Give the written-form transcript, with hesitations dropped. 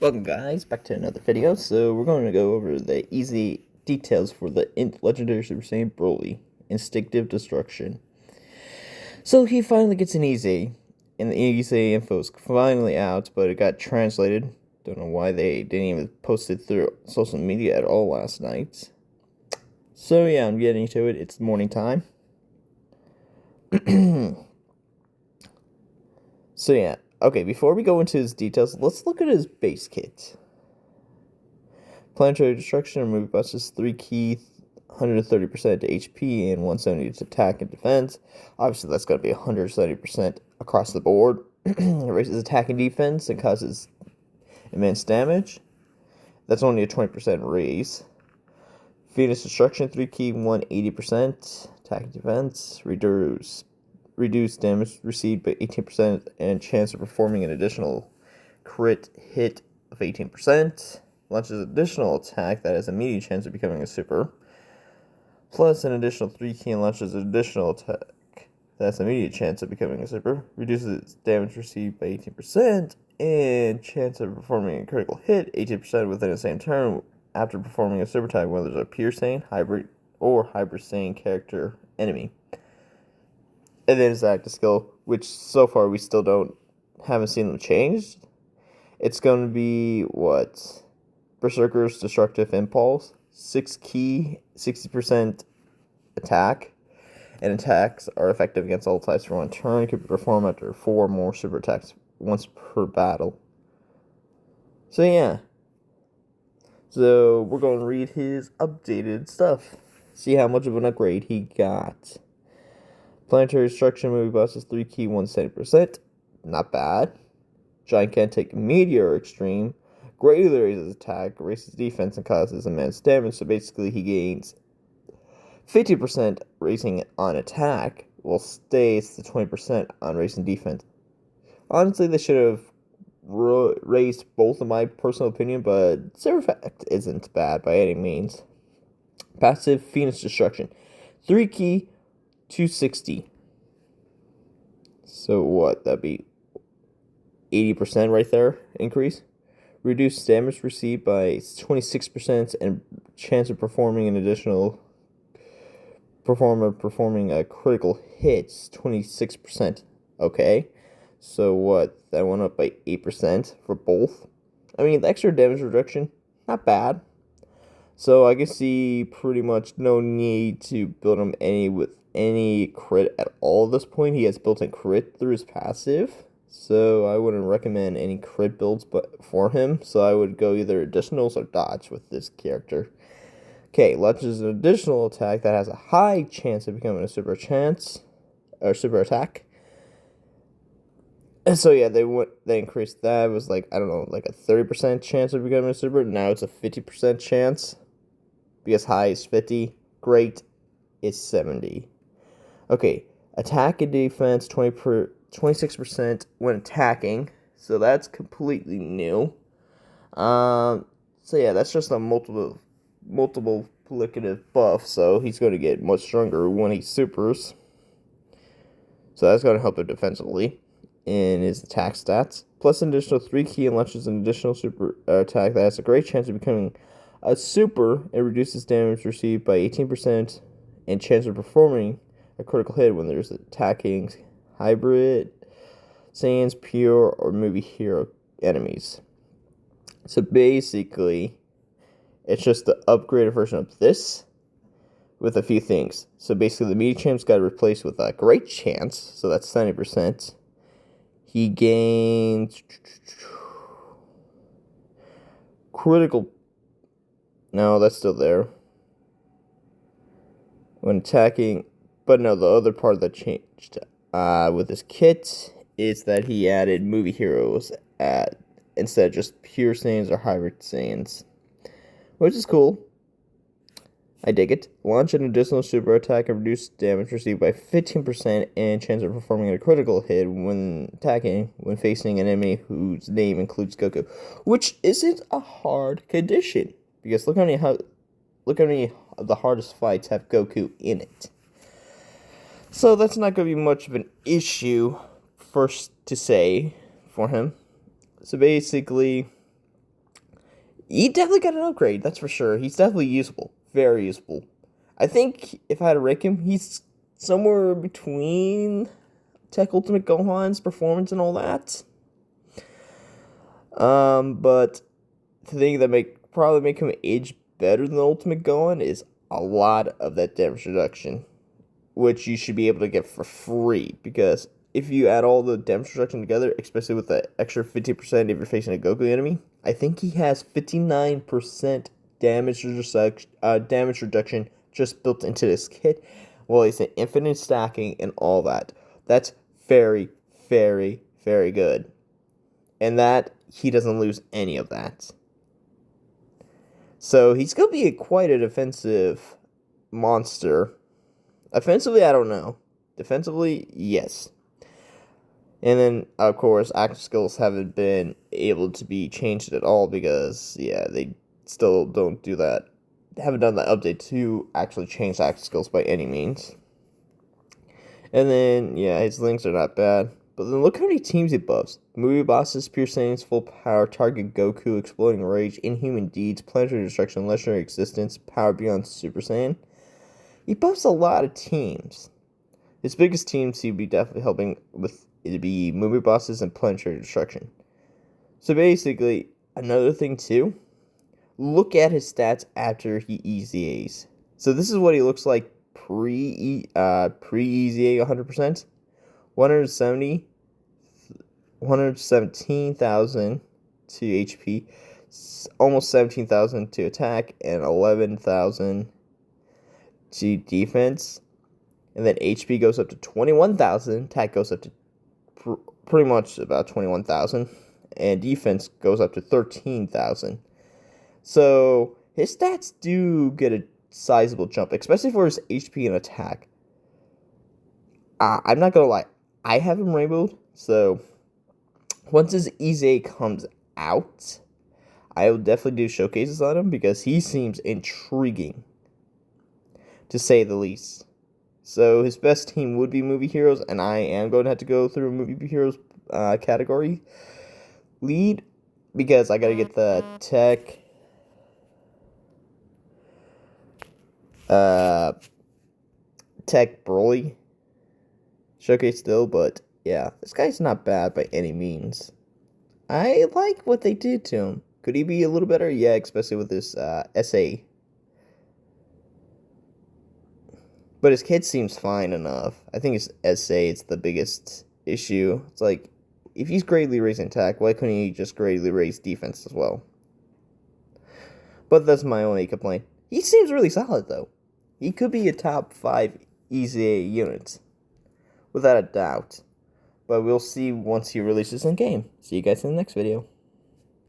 Welcome guys, back to another video. So we're going to go over the easy details for the Int Legendary Super Saiyan Broly, Instinctive Destruction. So he finally gets an easy, and the easy info is finally out, but it got translated. Don't know why they didn't even post it through social media at all last night. So yeah, I'm getting to it. It's morning time. So yeah, okay, before we go into his details, let's look at his base kit. Planetary Destruction remove busts 3 key, 130% to HP, and 170 to attack and defense. Obviously, that's going to be 170% across the board. It raises attack and defense and causes immense damage. That's only a 20% raise. Phoenix Destruction 3 key, 180%, attack and defense. Reduce damage received by 18% and chance of performing an additional crit hit of 18%. Launches additional attack that has a immediate chance of becoming a super. Plus an additional 3 key and launches an additional attack that has an immediate chance of becoming a super. Reduces damage received by 18% and chance of performing a critical hit 18% within the same turn after performing a super attack, whether it's a pure Saiyan, hybrid, or hybrid Saiyan character enemy. And then his active skill, which so far we still haven't seen them changed. It's going to be what? Berserker's Destructive Impulse, 6 key, 60% attack, and attacks are effective against all types for 1 turn. It can be performed after 4 more super attacks once per battle. So yeah. So we're going to read his updated stuff. See how much of an upgrade he got. Planetary Destruction movie busts 3 key, 170%. Not bad. Gigantic Meteor Extreme greatly raises attack, raises defense, and causes immense damage. So basically, he gains 50% raising on attack, while stays to 20% on raising defense. Honestly, they should have raised both, in my personal opinion, but Zero Effect isn't bad by any means. Passive Phoenix Destruction 3 key, 260. So what? That'd be 80% right there increase. Reduce damage received by 26% and chance of performing a critical hit 26%. Okay. So what? That went up by 8% for both. I mean, the extra damage reduction, not bad. So I can see pretty much no need to build him with any crit at all at this point. He has built-in crit through his passive, so I wouldn't recommend any crit builds for him. So I would go either additionals or dodge with this character. Okay, launches an additional attack that has a high chance of becoming a super attack. And so yeah, they increased that. It was like, I don't know, like a 30% chance of becoming a super. Now it's a 50% chance. Because high is 50, great is 70. Okay, attack and defense 26% when attacking, so that's completely new. So yeah, that's just a multiple multiplicative buff, so he's going to get much stronger when he supers. So that's going to help him defensively in his attack stats. Plus an additional 3 key and launches an additional super attack that has a great chance of becoming a super. It reduces damage received by 18% and chance of performing a critical hit when there's attacking hybrid, Saiyans, pure, or movie hero enemies. So basically, it's just the upgraded version of this with a few things. So basically, the media champ's got replaced with a great chance, so that's 70%. He gains critical. No, that's still there. When attacking, but no, the other part that changed with his kit is that he added movie heroes instead of just pure Saiyans or hybrid Saiyans, which is cool. I dig it. Launch an additional super attack and reduce damage received by 15% and chance of performing a critical hit when attacking when facing an enemy whose name includes Goku, which isn't a hard condition because look how many of the hardest fights have Goku in it. So that's not going to be much of an issue first to say for him. So basically, He definitely got an upgrade, that's for sure. He's definitely usable. Very usable. I think if I had to rank him, he's somewhere between Tech Ultimate Gohan's performance and all that. But the thing that probably make him age better than Ultimate Gohan is a lot of that damage reduction, which you should be able to get for free, because if you add all the damage reduction together, especially with the extra 50% if you're facing a Goku enemy, I think he has 59% damage reduction just built into this kit. Well, it's an infinite stacking and all that. That's very, very, very good. And that, he doesn't lose any of that. So he's going to be quite a defensive monster. Offensively, I don't know. Defensively, yes. And then, of course, active skills haven't been able to be changed at all because, yeah, they still don't do that. They haven't done that update to actually change the active skills by any means. And then, yeah, his links are not bad. But then look how many teams he buffs. Movie bosses, Pure Saiyan's full power, target Goku, exploding rage, inhuman deeds, planetary destruction, legendary existence, power beyond Super Saiyan. He buffs a lot of teams. His biggest teams he'd be definitely helping with it'd be movie bosses and planetary destruction. So basically, another thing too, look at his stats after he EZAs. So this is what he looks like pre EZA 100%. 117,000 to HP, almost 17,000 to attack, and 11,000 to defense. And then HP goes up to 21,000, attack goes up to pretty much about 21,000, and defense goes up to 13,000. So his stats do get a sizable jump, especially for his HP and attack. I'm not gonna lie, I have him rainbowed, so once his EZA comes out, I will definitely do showcases on him because he seems intriguing, to say the least. So his best team would be Movie Heroes, and I am going to have to go through Movie Heroes category lead because I got to get the Tech Broly showcase still, but yeah, this guy's not bad by any means. I like what they did to him. Could he be a little better? Yeah, especially with this SA. But his kid seems fine enough. I think his SA it's the biggest issue. It's like, if he's greatly raising attack, why couldn't he just greatly raise defense as well? But that's my only complaint. He seems really solid, though. He could be a top 5 EZA unit, without a doubt. But we'll see once he releases in game. See you guys in the next video.